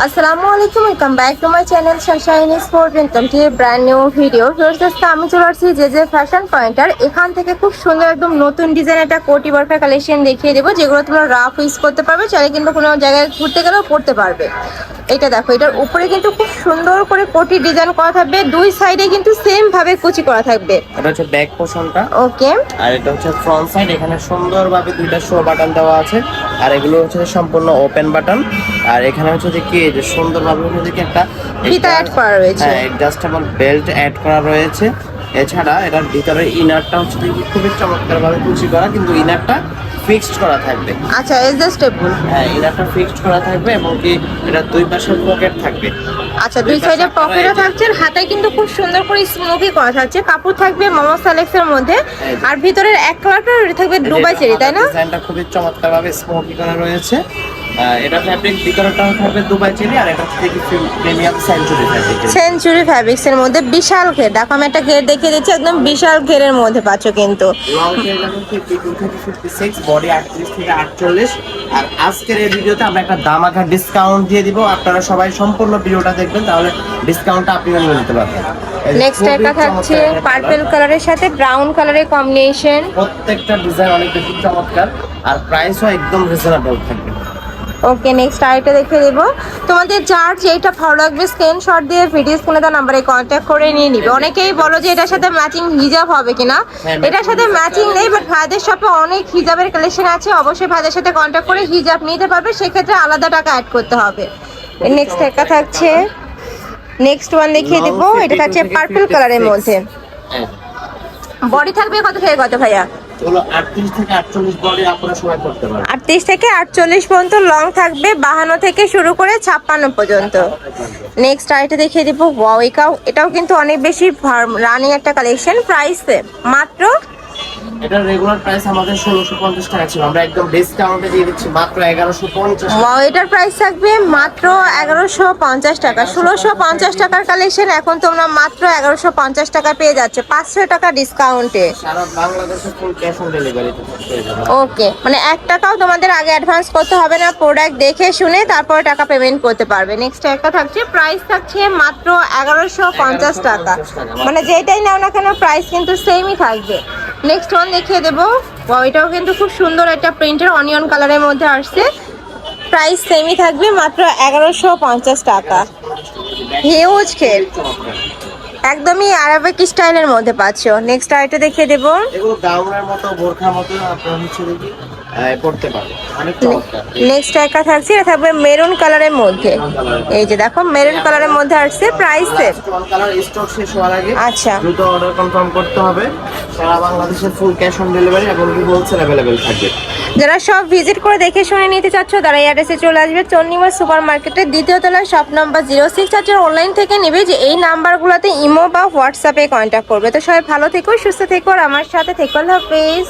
আসসালামু আলাইকুম, welcome back to my channel Sunshine sport. Welcome to A brand new video. আজকে আমি চলে আসছি যে ফ্যাশন পয়েন্টার। এখান থেকে খুব সুন্দর একদম নতুন ডিজাইন একটা কোটি ওয়ার্কের কালেকশন দেখিয়ে দেবো, যেগুলো তোমরা রাফ ইউজ করতে পারবে, চাইলে কিন্তু কোনো জায়গায় ঘুরতে গেলেও পড়তে পারবে। এটা দেখো, এটার উপরে কিন্তু খুব সুন্দর করে কোটি ডিজাইন করা থাকবে, দুই সাইডে কিন্তু সেম ভাবে কুচি করা থাকবে। এটা হচ্ছে ব্যাক পোরশনটা, ওকে। আর এটা হচ্ছে ফ্রন্ট সাইড। এখানে সুন্দরভাবে দুইটা শো বাটন দেওয়া আছে, আর এগুলো হচ্ছে সম্পূর্ণ ওপেন বাটন। আর এখানে হচ্ছে যে কি যে সুন্দরভাবে হচ্ছে কি একটা ফিতা অ্যাড করা রয়েছে, হ্যাঁ অ্যাডজাস্টেবল বেল্ট অ্যাড করা রয়েছে। এছাড়া এটার ভিতরে ইনারটা হচ্ছে দেখি খুবই চমৎকার ভাবে কুচি করা, কিন্তু ইনারটা ফিক্সড করা থাকবে। আচ্ছা, অ্যাডজাস্টেবল। হ্যাঁ, ইনারটা ফিক্সড করা থাকবে এবং কি এটা দুই পাশে পকেট থাকবে। আচ্ছা, দুই সাইডে পকেটও থাকছে, আর হাতায় কিন্তু খুব সুন্দর করে স্মোকি করা থাকছে। কাপড় থাকবে মামা সালেক্সের মধ্যে, আর ভিতরের এক কালারটা থাকবে দুবাই চেরি, তাই না? ডিজাইনটা খুবই চমৎকার ভাবে স্মোকি করা রয়েছে। এটা ফ্যাব্রিক ভিতরটাও থাকবে দুবাই চেরি, আর এটা হচ্ছে কি premium century fabric. Century fabrics এর মধ্যে বিশাল ঘের, দেখো আমি একটা ঘের দেখিয়ে দিচ্ছি, একদম বিশাল ঘেরের মধ্যে পাচ্ছ কিন্তু। লং পেয়ে যাবেন 52 থেকে 56, বডি 38 থেকে 48। আর আজকের এই ভিডিওতে আমরা একটা দামাকা ডিসকাউন্ট দিয়ে দিব। আপনারা সবাই সম্পূর্ণ ভিডিওটা দেখবেন, তাহলে ডিসকাউন্টটা আপনিও নিয়ে নিতে পারবেন। নেক্সট একটা থাকছে পার্পল কালারের সাথে ব্রাউন কালারের কম্বিনেশন। প্রত্যেকটা ডিজাইন অনেক বেশি চমৎকার, আর প্রাইসও একদম রিজনেবল থাকবে। ওকে, নেক্সট আইটা দেখে দেবো। তোমাদের যার যেটা ভালো লাগবে স্ক্রিনশট দিয়ে ভিডিও স্ক্রিনে দেওয়া নাম্বারে কন্ট্যাক্ট করে নিয়ে নিবে। অনেকেই বলো যে এটার সাথে ম্যাচিং হিজাব হবে কিনা, এটার সাথে ম্যাচিং নেই, বাট ভাইদের শপে অনেক হিজাবের কালেকশন আছে, অবশ্যই ভাইদের সাথে কন্ট্যাক্ট করে হিজাব নিতে পারবে, সেক্ষেত্রে আলাদা টাকা অ্যাড করতে হবে। নেক্সট একটা থাকছে, নেক্সট ওয়ান দেখিয়ে দেবো, এটা থাকছে পার্পল কালারের মধ্যে। বডি থাকবে কত থেকে কত ভাইয়া? 38 থেকে 48 বডি আপনারা সবাই করতে পারবেন। 38 থেকে 48 পর্যন্ত লং থাকবে, 52 থেকে শুরু করে 56 পর্যন্ত। নেক্সট আইটা দেখিয়ে দিব। ওয়াও, এটাও কিন্তু অনেক বেশি রানিং একটা কালেকশন। প্রাইস মাত্র, এটা রেগুলার প্রাইস আমাদের 1650 টাকা ছিল, আমরা একদম ডিসকাউন্টে দিয়ে দিচ্ছি মাত্র 1150। ওয়াও, এটার প্রাইস থাকবে মাত্র 1150 টাকা। 1650 টাকার কালেকশন এখন তোমরা মাত্র 1150 টাকা পেয়ে যাচ্ছে, 500 টাকা ডিসকাউন্টে। সারা বাংলাদেশে ফুল ক্যাশ অন ডেলিভারি পেয়ে যাবেন। ওকে, মানে 1 টাকাও তোমাদের আগে অ্যাডভান্স করতে হবে না, প্রোডাক্ট দেখে শুনে তারপর টাকা পেমেন্ট করতে পারবে। নেক্সট একটা থাকছে, প্রাইস থাকছে মাত্র 1150 টাকা, মানে যেটাই নাও না কেন প্রাইস কিন্তু সেমই থাকবে। নেক্সট ওয়ান দেখিয়ে দেবো। এটাও কিন্তু খুব সুন্দর একটা প্রিন্টের অনিয়ন কালারের মধ্যে আসছে, প্রাইস সেমই থাকবে মাত্র 1150 টাকা। হিউজ ঘের, একদমই আরবিক স্টাইলের মধ্যে পাচ্ছ। নেক্সট আইটা দেখিয়ে দেবো। এগুলো গাউনের মতো বোরখার মতো আপনারা হচ্ছে দেখি পড়তে পারবেন, অনেক চমৎকার। নেক্সট একটা থাকছে, এটা থাকবে মেরুন কালারের মধ্যে। এই যে দেখো মেরুন কালারের মধ্যে আসছে, প্রাইস ওয়ান কালার স্টক শেষ হওয়ার আগে আচ্ছা দ্রুত অর্ডার কনফার্ম করতে হবে। সারা বাংলাদেশে ফুল ক্যাশ অন ডেলিভারি এবং হোলসেল অ্যাভেলেবেল থাকবে। যারা সব ভিজিট করে দেখে শুনে নিতে চাচ্ছ, তারা এই অ্যাড্রেসে চলে আসবে, চন্ডিমা সুপার মার্কেটের দ্বিতীয় তলায়, শপ নাম্বার 06। চার্জার অনলাইন থেকে নেবে, যে এই নাম্বারগুলোতে ইমো বা হোয়াটসঅ্যাপে কন্ট্যাক্ট করবে। তো সবাই ভালো থেকো, সুস্থ থেকো, আর আমার সাথে থেকো। আল্লাহ হাফেজ।